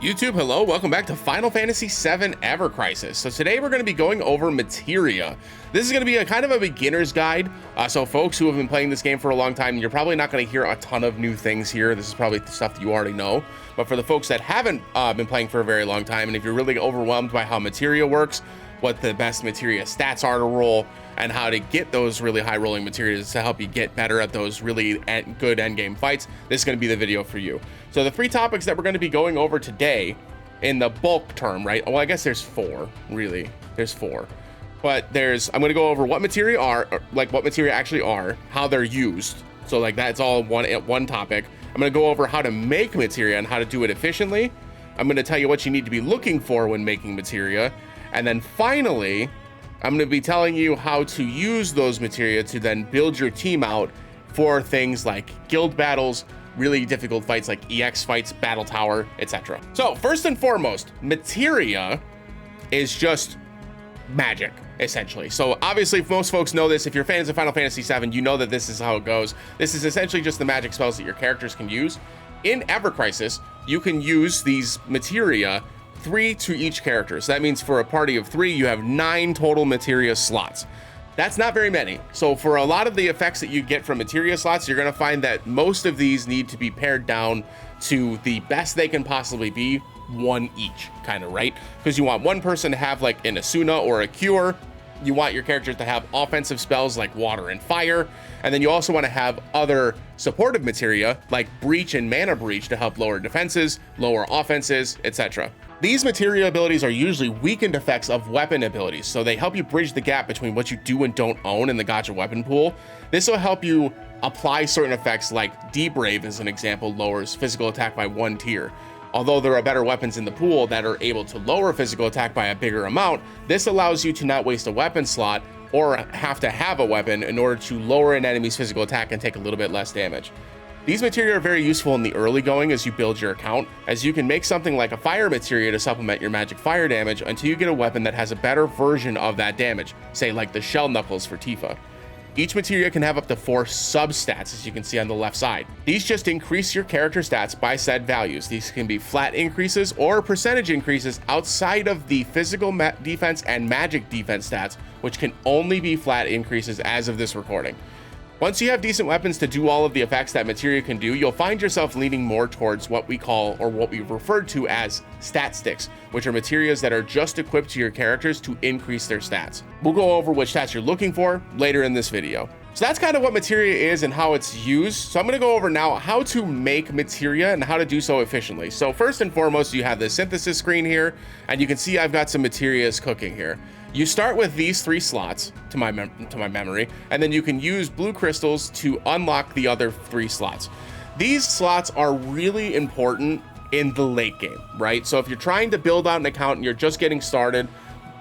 YouTube, hello, welcome back to Final Fantasy VII Ever Crisis. So today we're going to be going over Materia. This is going to be a kind of a beginner's guide. So folks who have been playing this game for a long time, you're probably not going to hear a ton of new things here. This is probably the stuff that you already know. But for the folks that haven't been playing for a very long time, and if you're really overwhelmed by how Materia works, what the best Materia stats are to roll, and how to get those really high rolling Materias to help you get better at those really good endgame fights, this is going to be the video for you. So the three topics that we're going to be going over today in the bulk term, right? Well, I guess there's four, really. There's four. But I'm going to go over what Materia are, like what Materia actually are, how they're used. So like that's all one topic. I'm going to go over how to make Materia and how to do it efficiently. I'm going to tell you what you need to be looking for when making Materia. And then finally, I'm going to be telling you how to use those Materia to then build your team out for things like guild battles, really difficult fights like EX fights, battle tower, etc. So first and foremost, Materia is just magic, essentially. So obviously, if most folks know this, if you're fans of Final Fantasy VII, you know that this is how it goes. This is essentially just the magic spells that your characters can use. In Ever Crisis, you can use these Materia 3 to each character. So that means for a party of 3, you have 9 total Materia slots. That's not very many. So for a lot of the effects that you get from Materia slots, you're going to find that most of these need to be pared down to the best they can possibly be, one each, kind of, right? Because you want one person to have like an Asuna or a Cure. You want your characters to have offensive spells like Water and Fire. And then you also want to have other supportive Materia like Breach and Mana Breach to help lower defenses, lower offenses, etc. These Materia abilities are usually weakened effects of weapon abilities, so they help you bridge the gap between what you do and don't own in the gacha weapon pool. This will help you apply certain effects like D-Brave, as an example, lowers physical attack by 1 tier. Although there are better weapons in the pool that are able to lower physical attack by a bigger amount, this allows you to not waste a weapon slot or have to have a weapon in order to lower an enemy's physical attack and take a little bit less damage. These Materia are very useful in the early going as you build your account, as you can make something like a Fire Materia to supplement your magic fire damage until you get a weapon that has a better version of that damage, say like the Shell Knuckles for Tifa. Each Materia can have up to 4 substats, as you can see on the left side. These just increase your character stats by said values. These can be flat increases or percentage increases outside of the physical defense and magic defense stats, which can only be flat increases as of this recording. Once you have decent weapons to do all of the effects that Materia can do, you'll find yourself leaning more towards what we call, or what we've referred to as, stat sticks, which are Materias that are just equipped to your characters to increase their stats. We'll go over which stats you're looking for later in this video. So that's kind of what Materia is and how it's used. So I'm going to go over now how to make Materia and how to do so efficiently. So first and foremost, you have the synthesis screen here, and you can see I've got some Materias cooking here. You start with these 3 slots to my memory, and then you can use blue crystals to unlock the other 3 slots. These slots are really important in the late game, right? So if you're trying to build out an account and you're just getting started,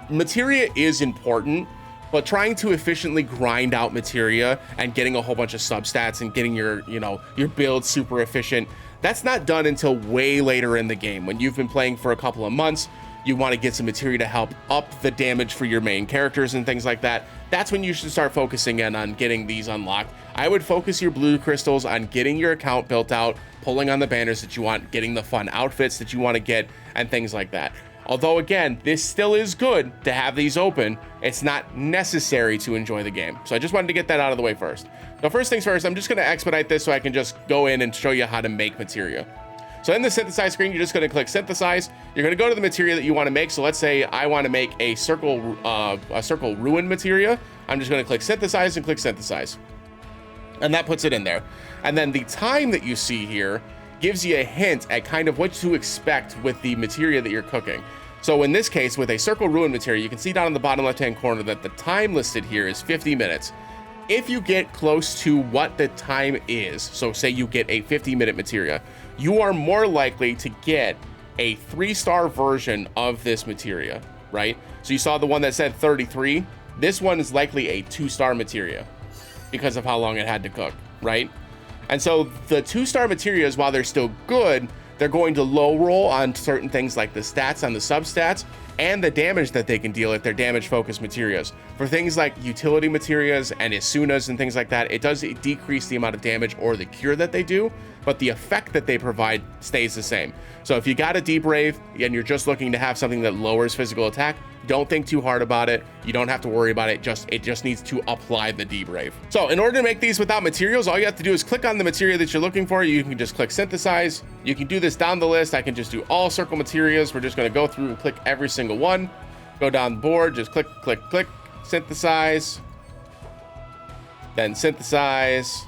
Materia is important, but trying to efficiently grind out Materia and getting a whole bunch of substats and getting your build super efficient, that's not done until way later in the game. When you've been playing for a couple of months, you want to get some Materia to help up the damage for your main characters and things like that. That's when you should start focusing in on getting these unlocked. I would focus your blue crystals on getting your account built out, pulling on the banners that you want, getting the fun outfits that you want to get, and things like that. Although again, this still is good to have these open, it's not necessary to enjoy the game. So I just wanted to get that out of the way first. Now first things first, I'm just going to expedite this so I can just go in and show you how to make Materia. So in the synthesize screen, you're just going to click synthesize. You're going to go to the Materia that you want to make. So let's say I want to make a circle ruin Materia. I'm just going to click synthesize and click synthesize. And that puts it in there. And then the time that you see here gives you a hint at kind of what to expect with the Materia that you're cooking. So in this case, with a circle ruin Materia, you can see down in the bottom left-hand corner that the time listed here is 50 minutes. If you get close to what the time is, so say you get a 50-minute Materia, you are more likely to get a 3-star version of this Materia, right? So you saw the one that said 33. This one is likely a 2-star Materia because of how long it had to cook, right? And so the 2-star Materias, while they're still good, they're going to low roll on certain things like the stats on the substats and the damage that they can deal if they're damage focused materials. For things like utility materials and Isunas and things like that, it does decrease the amount of damage or the cure that they do, but the effect that they provide stays the same. So if you got a Deep Rave and you're just looking to have something that lowers physical attack, don't think too hard about it. You don't have to worry about it. It just needs to apply the Deep Rave. So in order to make these without materials, all you have to do is click on the material that you're looking for. You can just click synthesize. You can do this down the list. I can just do all circle materials. We're just going to go through and click every single one. Go down the board, just click, click, click, synthesize, then synthesize,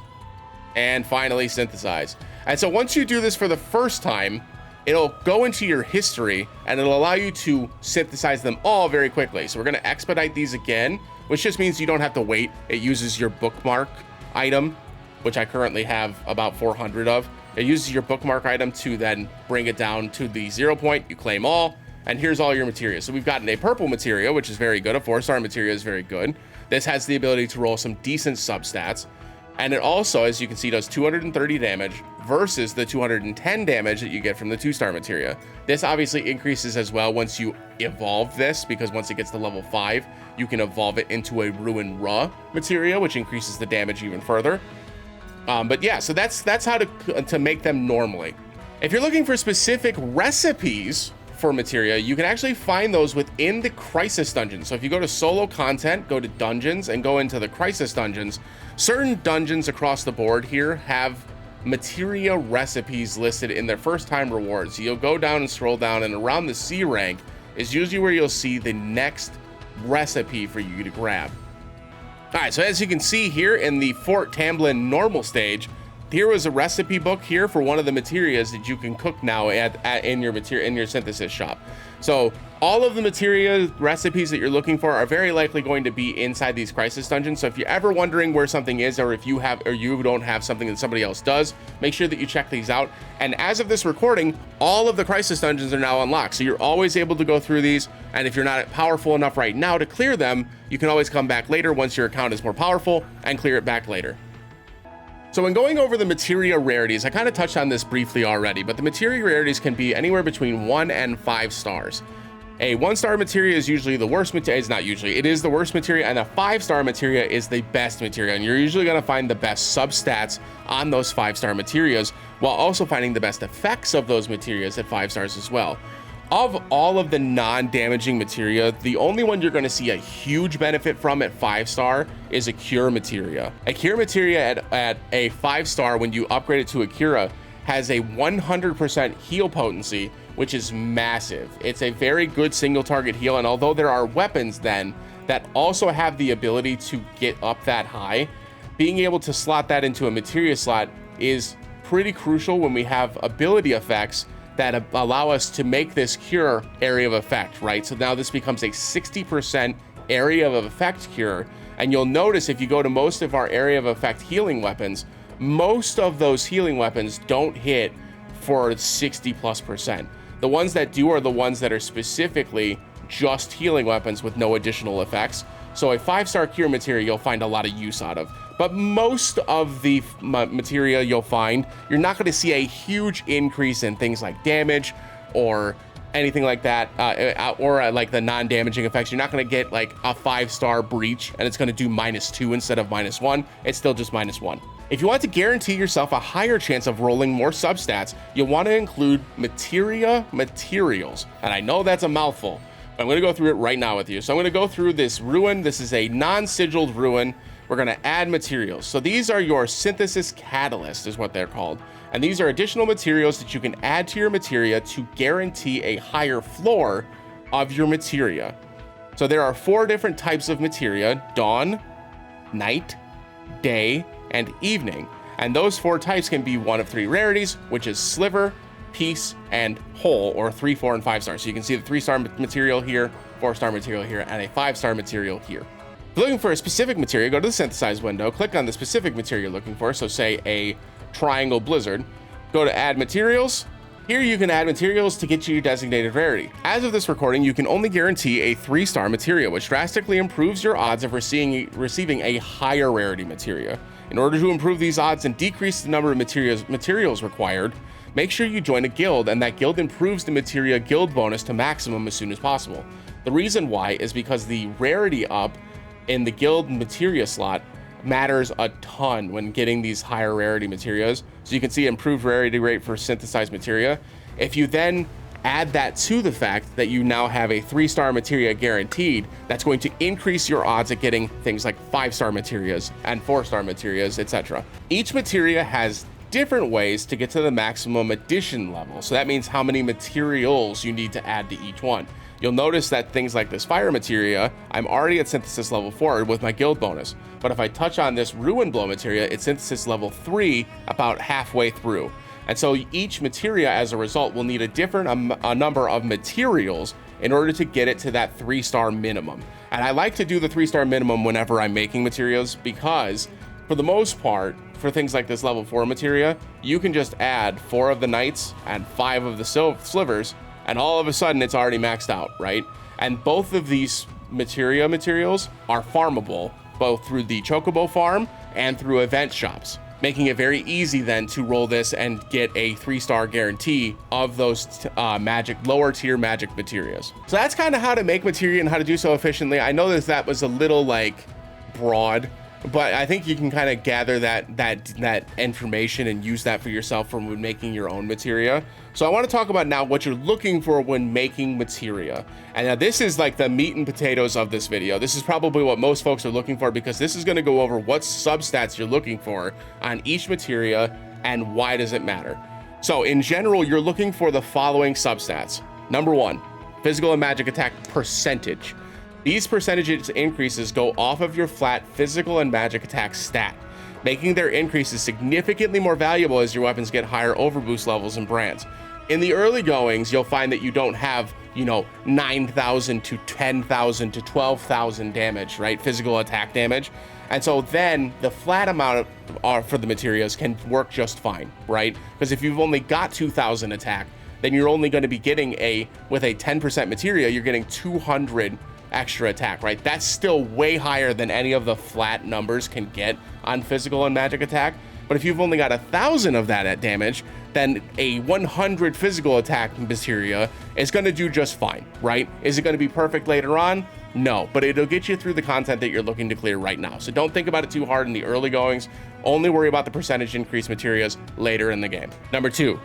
and finally synthesize. And so once you do this for the first time, it'll go into your history and it'll allow you to synthesize them all very quickly. So we're going to expedite these again, which just means you don't have to wait. It uses your bookmark item, which I currently have about 400 of. It uses your bookmark item to then bring it down to the 0 point. You claim all, and here's all your material. So we've gotten a purple material, which is very good. A 4-star material is very good. This has the ability to roll some decent substats. And it also, as you can see, does 230 damage versus the 210 damage that you get from the 2-star materia. This obviously increases as well once you evolve this, because once it gets to level 5, you can evolve it into a Ruin Ra materia, which increases the damage even further. But yeah, so that's how to make them normally. If you're looking for specific recipes for materia, you can actually find those within the crisis dungeons. So if you go to solo content, go to dungeons, and go into the crisis dungeons, certain dungeons across the board here have materia recipes listed in their first time rewards. So you'll go down and scroll down, and around the C rank is usually where you'll see the next recipe for you to grab. All right, so as you can see here in the Fort Tamblin normal stage, here was a recipe book here for one of the materials that you can cook now in your synthesis shop. So all of the materia recipes that you're looking for are very likely going to be inside these crisis dungeons. So if you're ever wondering where something is, or if you don't have something that somebody else does, make sure that you check these out. And as of this recording, all of the crisis dungeons are now unlocked. So you're always able to go through these. And if you're not powerful enough right now to clear them, you can always come back later once your account is more powerful and clear it back later. So when going over the materia rarities, I kind of touched on this briefly already, but the materia rarities can be anywhere between 1 and 5 stars. A 1-star materia is usually the worst materia. It's not usually, it is the worst materia, and a 5-star materia is the best materia. And you're usually going to find the best substats on those 5-star materias, while also finding the best effects of those materias at 5 stars as well. Of all of the non-damaging materia, the only one you're going to see a huge benefit from at 5-star is a cure materia. A cure materia at a 5-star, when you upgrade it to a cura, has a 100% heal potency, which is massive. It's a very good single target heal, and although there are weapons then that also have the ability to get up that high, being able to slot that into a materia slot is pretty crucial when we have ability effects that allow us to make this cure area of effect, right? So now this becomes a 60% area of effect cure. And you'll notice if you go to most of our area of effect healing weapons, most of those healing weapons don't hit for 60+%. The ones that do are the ones that are specifically just healing weapons with no additional effects. So a 5-star cure materia you'll find a lot of use out of. But most of the materia you'll find, you're not going to see a huge increase in things like damage or anything like that, or like the non-damaging effects. You're not going to get like a 5-star breach and it's going to do -2 instead of -1. It's still just -1. If you want to guarantee yourself a higher chance of rolling more substats, you'll want to include materia materials. And I know that's a mouthful, but I'm going to go through it right now with you. So I'm going to go through this ruin. This is a non-sigiled ruin. We're going to add materials. So these are your synthesis catalyst is what they're called. And these are additional materials that you can add to your materia to guarantee a higher floor of your materia. So there are 4 different types of materia: dawn, night, day, and evening. And those 4 types can be one of 3 rarities, which is sliver, piece, and whole, or 3, 4, and 5 stars. So you can see the 3-star material here, 4-star material here, and a 5-star material here. If you're looking for a specific material, go to the synthesize window, click on the specific material you're looking for. So say a triangle blizzard, go to add materials. Here you can add materials to get you your designated rarity. As of this recording, you can only guarantee a 3-star materia, which drastically improves your odds of receiving a higher rarity materia. In order to improve these odds and decrease the number of materials required, make sure you join a guild, and that guild improves the Materia guild bonus to maximum as soon as possible. The reason why is because the rarity up in the guild Materia slot matters a ton when getting these higher rarity materias. So you can see improved rarity rate for synthesized materia. If you then add that to the fact that you now have a 3-star materia guaranteed, that's going to increase your odds at getting things like 5-star materias and 4-star materias, etc. Each materia has different ways to get to the maximum addition level. So that means how many materials you need to add to each one. You'll notice that things like this fire materia, I'm already at synthesis level 4 with my guild bonus. But if I touch on this ruin blow materia, it's synthesis level 3 about halfway through. And so each materia as a result will need a different number of materials in order to get it to that 3-star minimum. And I like to do the 3-star minimum whenever I'm making materials, because for the most part, for things like this level 4 materia, you can just add 4 of the knights and 5 of the slivers, and all of a sudden it's already maxed out, right? And both of these materials are farmable, both through the Chocobo farm and through event shops, making it very easy then to roll this and get a 3-star guarantee of those lower tier magic materials. So that's kind of how to make materia and how to do so efficiently. I know that was a little like broad, but I think you can kind of gather that information and use that for yourself when making your own materia. So I want to talk about now what you're looking for when making materia. And now this is like the meat and potatoes of this video. This is probably what most folks are looking for, because this is going to go over what substats you're looking for on each materia and why does it matter. So in general, you're looking for the following substats. Number 1, physical and magic attack percentage. These percentage increases go off of your flat physical and magic attack stat, making their increases significantly more valuable as your weapons get higher overboost levels and brands. In the early goings, you'll find that you don't have, 9,000 to 10,000 to 12,000 damage, right? Physical attack damage. And so then the flat amount for the materials can work just fine, right? Because if you've only got 2,000 attack, then you're only going to be getting with a 10% materia, you're getting 200 extra attack, right? That's still way higher than any of the flat numbers can get on physical and magic attack. But if you've only got 1,000 of that at damage, then a 100 physical attack materia is going to do just fine, right? Is it going to be perfect later on? No, but it'll get you through the content that you're looking to clear right now. So don't think about it too hard in the early goings. Only worry about the percentage increase materials later in the game. Number 2,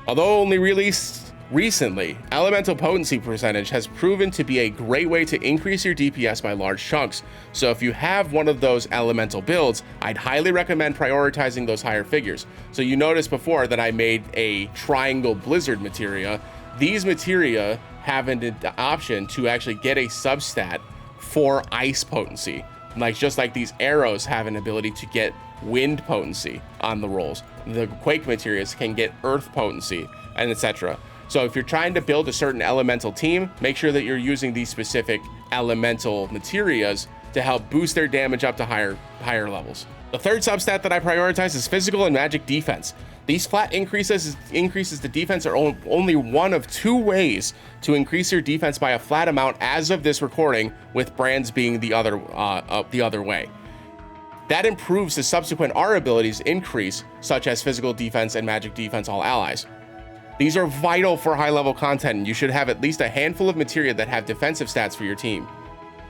although only released recently, elemental potency percentage has proven to be a great way to increase your DPS by large chunks. So if you have one of those elemental builds, I'd highly recommend prioritizing those higher figures. So you noticed before that I made a triangle blizzard materia. These materia have an option to actually get a substat for ice potency. Just like these arrows have an ability to get wind potency on the rolls. The quake materials can get earth potency, and etc. So if you're trying to build a certain elemental team, make sure that you're using these specific elemental materias to help boost their damage up to higher levels. The third substat that I prioritize is physical and magic defense. These flat increases to defense are only one of 2 ways to increase your defense by a flat amount as of this recording, with brands being the other way. That improves the subsequent R abilities increase, such as physical defense and magic defense all allies. These are vital for high-level content, and you should have at least a handful of materia that have defensive stats for your team.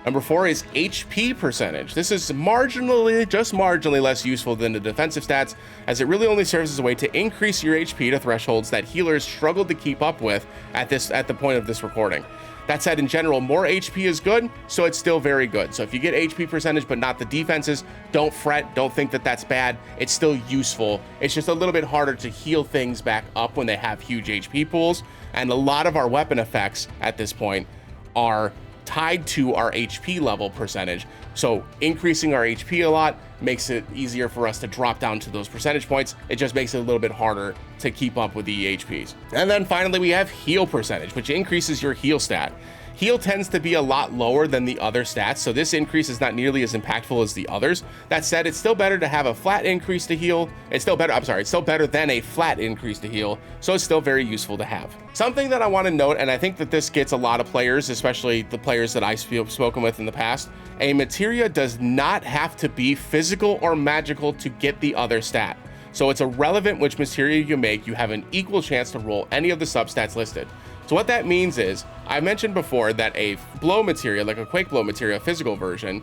Number 4 is HP percentage. This is just marginally less useful than the defensive stats, as it really only serves as a way to increase your HP to thresholds that healers struggled to keep up with at the point of this recording. That said, in general, more HP is good, so it's still very good. So if you get HP percentage but not the defenses, don't fret, don't think that that's bad. It's still useful. It's just a little bit harder to heal things back up when they have huge HP pools. And a lot of our weapon effects at this point are tied to our HP level percentage. So increasing our HP a lot makes it easier for us to drop down to those percentage points. It just makes it a little bit harder to keep up with the HPs. And then finally, we have heal percentage, which increases your heal stat. Heal tends to be a lot lower than the other stats, so this increase is not nearly as impactful as the others. That said, it's still better to have a flat increase to heal. It's still better than a flat increase to heal, so it's still very useful to have. Something that I want to note, and I think that this gets a lot of players, especially the players that I've spoken with in the past, a materia does not have to be physical or magical to get the other stat. So it's irrelevant which materia you make, you have an equal chance to roll any of the substats listed. So what that means is, I mentioned before that a blow materia, like a quake blow materia physical version,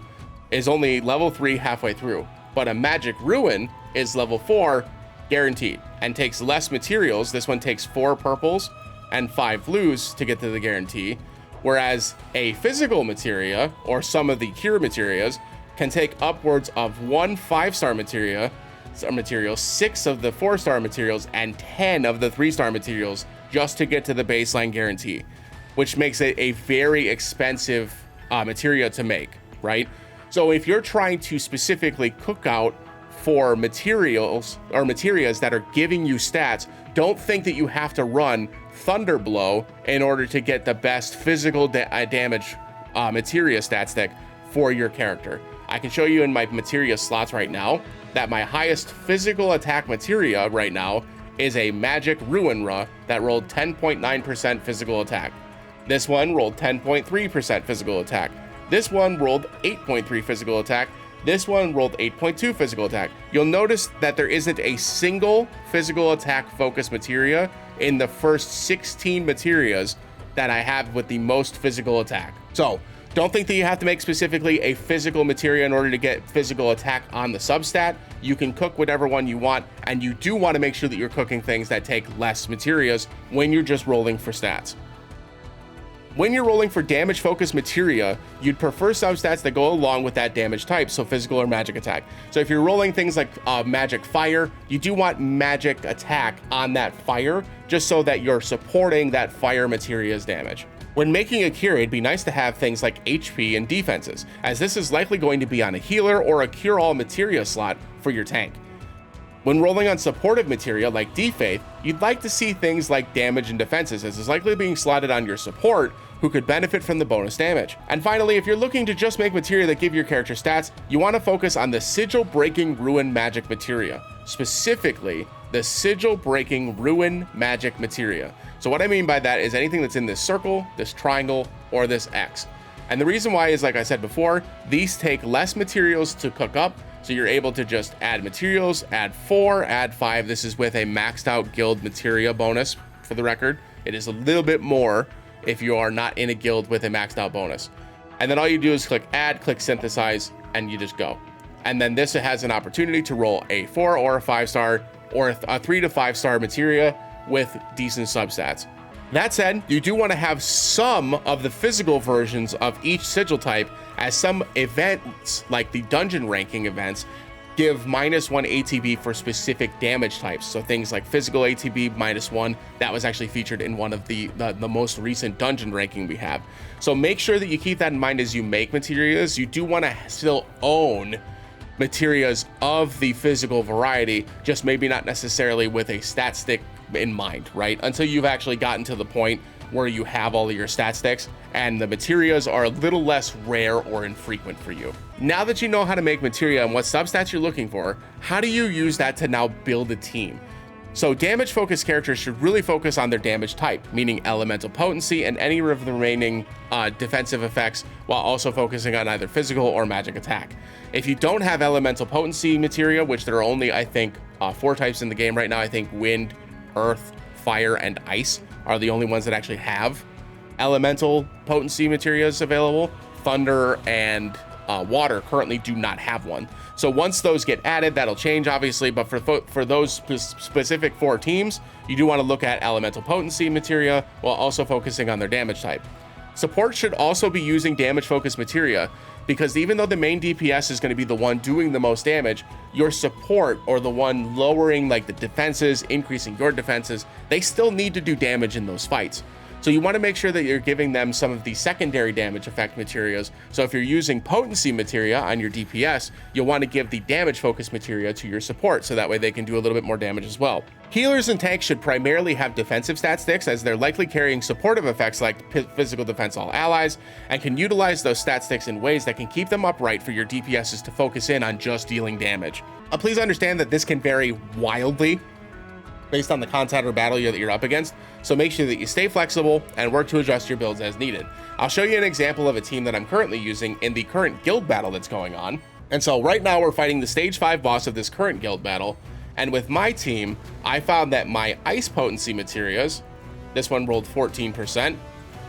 is only level 3 halfway through, but a magic ruin is level 4 guaranteed and takes less materials. This one takes 4 purples and 5 blues to get to the guarantee, whereas a physical materia, or some of the cure materias, can take upwards of 1 5-star materia, 6 of the 4-star materials, and 10 of the 3-star materials just to get to the baseline guarantee, which makes it a very expensive materia to make, right? So if you're trying to specifically cook out for materials or materias that are giving you stats, don't think that you have to run Thunderblow in order to get the best physical damage materia stat stick for your character. I can show you in my materia slots right now that my highest physical attack materia right now is a magic Ruinra that rolled 10.9% physical attack. This one rolled 10.3% physical attack. This one rolled 8.3 physical attack. This one rolled 8.2 physical attack. You'll notice that there isn't a single physical attack focus materia in the first 16 materias that I have with the most physical attack. So don't think that you have to make specifically a physical materia in order to get physical attack on the substat. You can cook whatever one you want, and you do want to make sure that you're cooking things that take less materias when you're just rolling for stats. When you're rolling for damage focused materia, you'd prefer substats that go along with that damage type, so physical or magic attack. So if you're rolling things like magic fire, you do want magic attack on that fire, just so that you're supporting that fire materia's damage. When making a cure, it'd be nice to have things like HP and defenses, as this is likely going to be on a healer or a cure-all materia slot for your tank. When rolling on supportive materia like Defaith, you'd like to see things like damage and defenses, as it's likely being slotted on your support, who could benefit from the bonus damage. And finally, if you're looking to just make materia that give your character stats, you want to focus on the sigil breaking ruin magic materia, specifically the sigil breaking ruin magic materia. So what I mean by that is anything that's in this circle, this triangle, or this X. And the reason why is, like I said before, these take less materials to cook up, so you're able to just add materials, add 4, add 5. This is with a maxed out guild materia bonus, for the record. It is a little bit more if you are not in a guild with a maxed out bonus. And then all you do is click add, click synthesize, and you just go. And then this has an opportunity to roll a 4 or a 5-star or a 3 to 5-star materia with decent substats. That said, you do want to have some of the physical versions of each sigil type, as some events, like the dungeon ranking events, give -1 ATB for specific damage types. So things like physical ATB -1, that was actually featured in one of the most recent dungeon ranking we have. So make sure that you keep that in mind as you make materias. You do want to still own materias of the physical variety, just maybe not necessarily with a stat stick in mind, right? Until you've actually gotten to the point where you have all of your stat sticks and the materias are a little less rare or infrequent for you. Now that you know how to make materia and what substats you're looking for, how do you use that to now build a team? So damage focused characters should really focus on their damage type, meaning elemental potency and any of the remaining defensive effects, while also focusing on either physical or magic attack. If you don't have elemental potency materia, which there are only, I think, 4 types in the game right now, I think wind, earth, fire, and ice are the only ones that actually have elemental potency materias available. Thunder and water currently do not have one. So once those get added, that'll change obviously, but for those specific 4 teams, you do want to look at elemental potency materia while also focusing on their damage type. Support should also be using damage focused materia, because even though the main DPS is going to be the one doing the most damage, your support, or the one lowering like the defenses, increasing your defenses, they still need to do damage in those fights. So you want to make sure that you're giving them some of the secondary damage effect materials. So if you're using potency materia on your DPS, you'll want to give the damage focused materia to your support, so that way they can do a little bit more damage as well. Healers and tanks should primarily have defensive stat sticks, as they're likely carrying supportive effects like physical defense all allies, and can utilize those stat sticks in ways that can keep them upright for your DPSs to focus in on just dealing damage. Please understand that this can vary wildly based on the content or battle that you're up against, so make sure that you stay flexible and work to adjust your builds as needed. I'll show you an example of a team that I'm currently using in the current guild battle that's going on. And so right now we're fighting the stage 5 boss of this current guild battle, And with my team, I found that my ice potency materias, this one rolled 14%,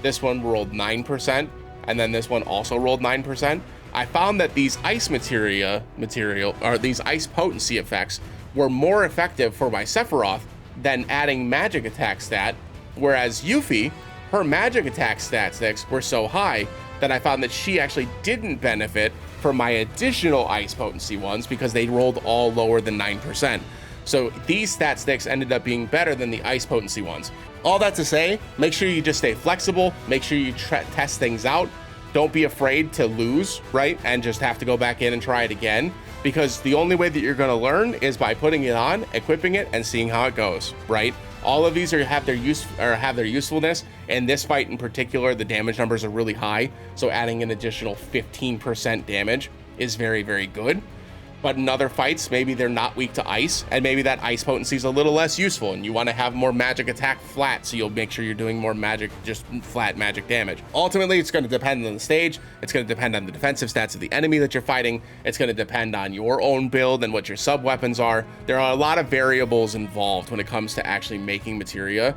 this one rolled 9%, and then this one also rolled 9%. I found that these ice these ice potency effects were more effective for my Sephiroth than adding magic attack stat, whereas Yuffie, her magic attack statistics were so high that I found that she actually didn't benefit from my additional ice potency ones because they rolled all lower than 9%. So these stat sticks ended up being better than the ice potency ones. All that to say, make sure you just stay flexible, make sure you test things out. Don't be afraid to lose, right? And just have to go back in and try it again, because the only way that you're gonna learn is by putting it on, equipping it, and seeing how it goes, right? All of these have their usefulness. In this fight in particular, the damage numbers are really high, so adding an additional 15% damage is very, very good. But in other fights, maybe they're not weak to ice, and maybe that ice potency is a little less useful, and you want to have more magic attack flat, so you'll make sure you're doing more magic, just flat magic damage. Ultimately, it's going to depend on the stage. It's going to depend on the defensive stats of the enemy that you're fighting. It's going to depend on your own build and what your sub weapons are. There are a lot of variables involved when it comes to actually making materia.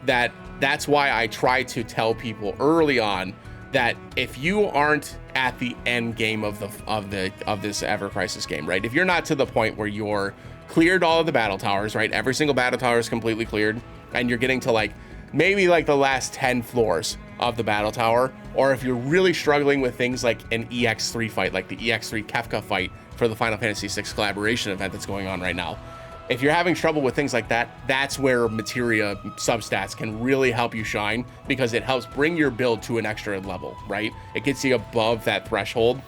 That's why I try to tell people early on that if you aren't at the end game of this Ever Crisis game, right? If you're not to the point where you're cleared all of the battle towers, right? Every single battle tower is completely cleared, and you're getting to maybe the last 10 floors of the battle tower, or if you're really struggling with things like an EX3 fight, like the EX3 Kefka fight for the Final Fantasy VI collaboration event that's going on right now. If you're having trouble with things like that, that's where Materia substats can really help you shine, because it helps bring your build to an extra level, right? It gets you above that threshold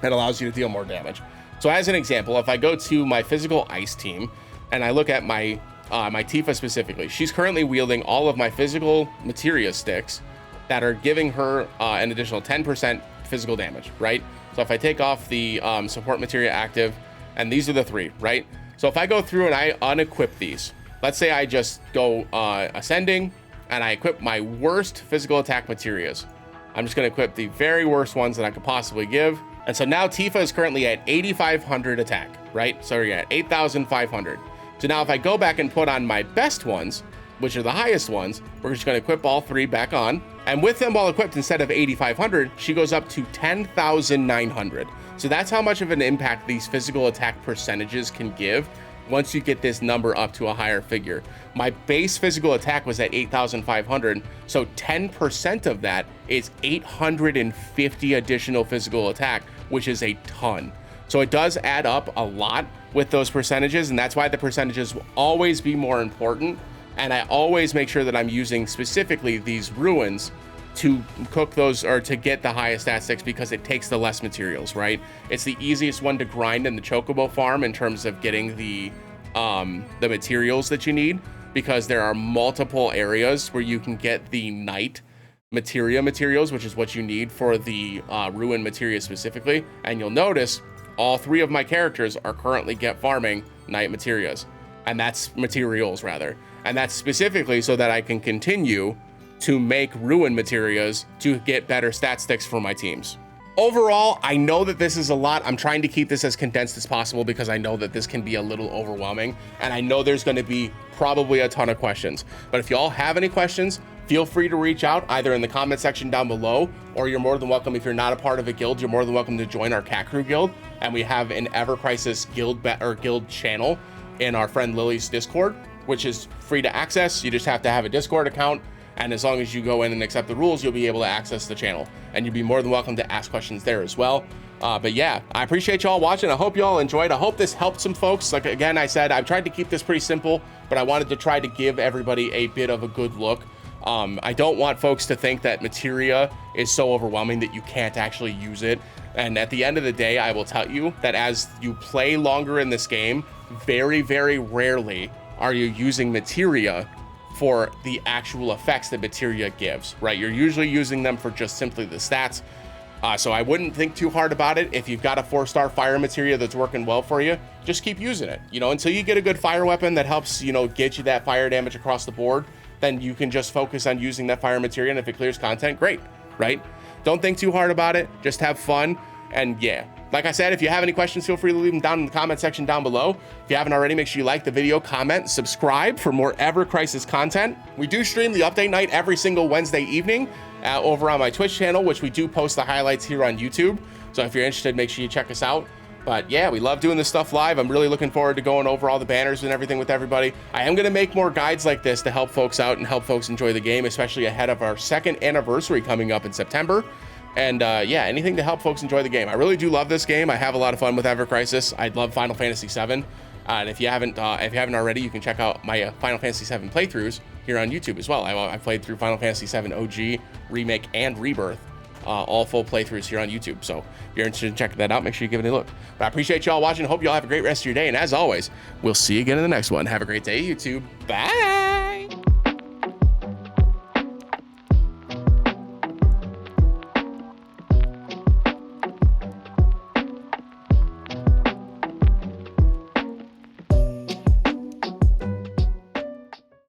and allows you to deal more damage. So as an example, if I go to my physical ice team and I look at my Tifa specifically, she's currently wielding all of my physical materia sticks that are giving her an additional 10% physical damage, right? So if I take off the support materia active, and these are the three, right? So if I go through and I unequip these, let's say I just go ascending and I equip my worst physical attack materias. I'm just going to equip the very worst ones that I could possibly give. And so now Tifa is currently at 8,500 attack, right? So we're at 8,500. So now if I go back and put on my best ones, which are the highest ones, we're just going to equip all three back on. And with them all equipped, instead of 8,500, she goes up to 10,900. So that's how much of an impact these physical attack percentages can give once you get this number up to a higher figure. My base physical attack was at 8,500, so 10% of that is 850 additional physical attack, which is a ton. So it does add up a lot with those percentages, and that's why the percentages will always be more important. And I always make sure that I'm using specifically these ruins to cook those, or to get the highest stat sticks, because it takes the less materials, right? It's the easiest one to grind in the Chocobo farm in terms of getting the materials that you need, because there are multiple areas where you can get the night materials, which is what you need for the ruin materia specifically. And you'll notice all three of my characters are currently farming night materials, and that's materials rather. And that's specifically so that I can continue to make ruin materias to get better stat sticks for my teams. Overall, I know that this is a lot. I'm trying to keep this as condensed as possible because I know that this can be a little overwhelming, and I know there's going to be probably a ton of questions. But if y'all have any questions, feel free to reach out either in the comment section down below, or you're more than welcome, if you're not a part of a guild, you're more than welcome to join our KatKrew guild. And we have an Ever Crisis guild channel in our friend Lily's Discord, which is free to access. You just have to have a Discord account, and as long as you go in and accept the rules, you'll be able to access the channel, and you'll be more than welcome to ask questions there as well. But yeah, I appreciate y'all watching. I hope y'all enjoyed. I hope this helped some folks. Like, again, I said, I've tried to keep this pretty simple, but I wanted to try to give everybody a bit of a good look. I don't want folks to think that materia is so overwhelming that you can't actually use it. And at the end of the day, I will tell you that as you play longer in this game, very, very rarely are you using materia for the actual effects that materia gives, right? You're usually using them for just simply the stats. So I wouldn't think too hard about it. If you've got a 4-star fire materia that's working well for you, just keep using it, until you get a good fire weapon that helps, get you that fire damage across the board. Then you can just focus on using that fire materia, and if it clears content, great, right? Don't think too hard about it, just have fun, and yeah, Like I said, if you have any questions, feel free to leave them down in the comment section down below. If you haven't already, make sure you like the video, comment, subscribe for more Ever Crisis content. We do stream the update night every single Wednesday evening over on my Twitch channel, which we do post the highlights here on YouTube. So if you're interested, make sure you check us out. But yeah, we love doing this stuff live. I'm really looking forward to going over all the banners and everything with everybody. I am going to make more guides like this to help folks out and help folks enjoy the game, especially ahead of our 2nd anniversary coming up in September. And yeah, anything to help folks enjoy the game. I really do love this game. I have a lot of fun with Ever Crisis. I love Final Fantasy VII. And if you haven't already, you can check out my Final Fantasy VII playthroughs here on YouTube as well. I played through Final Fantasy VII OG, Remake, and Rebirth. All full playthroughs here on YouTube. So if you're interested in checking that out, make sure you give it a look. But I appreciate y'all watching. Hope y'all have a great rest of your day. And as always, we'll see you again in the next one. Have a great day, YouTube. Bye.